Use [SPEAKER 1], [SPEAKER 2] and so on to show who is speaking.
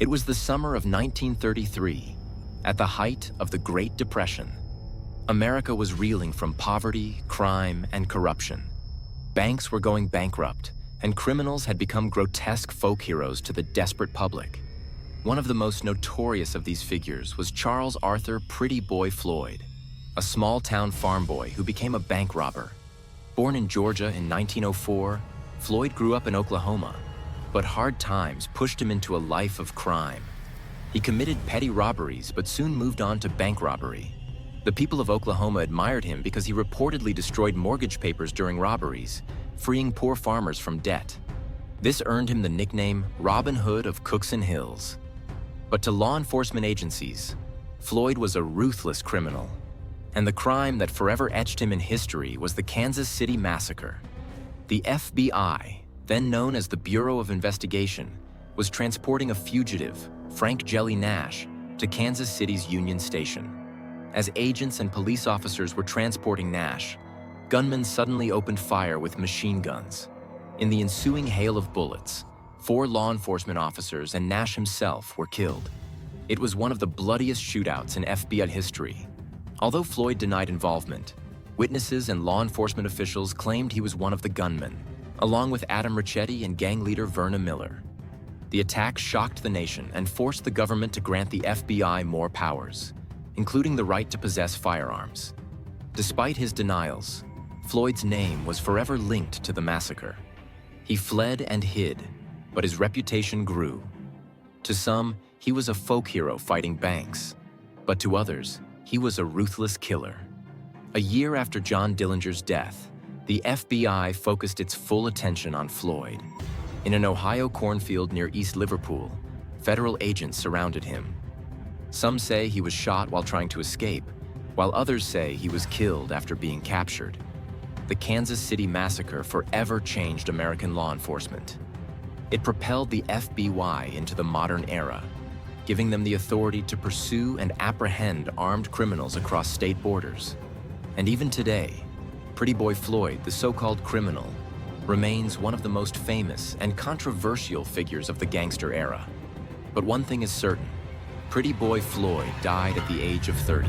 [SPEAKER 1] It was the summer of 1933, at the height of the Great Depression. America was reeling from poverty, crime, and corruption. Banks were going bankrupt, and criminals had become grotesque folk heroes to the desperate public. One of the most notorious of these figures was Charles Arthur Pretty Boy Floyd, a small-town farm boy who became a bank robber. Born in Georgia in 1904, Floyd grew up in Oklahoma, but hard times pushed him into a life of crime. He committed petty robberies, but soon moved on to bank robbery. The people of Oklahoma admired him because he reportedly destroyed mortgage papers during robberies, freeing poor farmers from debt. This earned him the nickname Robin Hood of Cookson Hills. But to law enforcement agencies, Floyd was a ruthless criminal. And the crime that forever etched him in history was the Kansas City Massacre. The FBI, then known as the Bureau of Investigation, was transporting a fugitive, Frank Jelly Nash, to Kansas City's Union Station. As agents and police officers were transporting Nash, gunmen suddenly opened fire with machine guns. In the ensuing hail of bullets, 4 law enforcement officers and Nash himself were killed. It was one of the bloodiest shootouts in FBI history. Although Floyd denied involvement, witnesses and law enforcement officials claimed he was one of the gunmen, along with Adam Ricchetti and gang leader Verna Miller. The attack shocked the nation and forced the government to grant the FBI more powers, including the right to possess firearms. Despite his denials, Floyd's name was forever linked to the massacre. He fled and hid, but his reputation grew. To some, he was a folk hero fighting banks, but to others, he was a ruthless killer. A year after John Dillinger's death, the FBI focused its full attention on Floyd. In an Ohio cornfield near East Liverpool, federal agents surrounded him. Some say he was shot while trying to escape, while others say he was killed after being captured. The Kansas City Massacre forever changed American law enforcement. It propelled the FBI into the modern era, giving them the authority to pursue and apprehend armed criminals across state borders. And even today, Pretty Boy Floyd, the so-called criminal, remains one of the most famous and controversial figures of the gangster era. But one thing is certain: Pretty Boy Floyd died at the age of 30.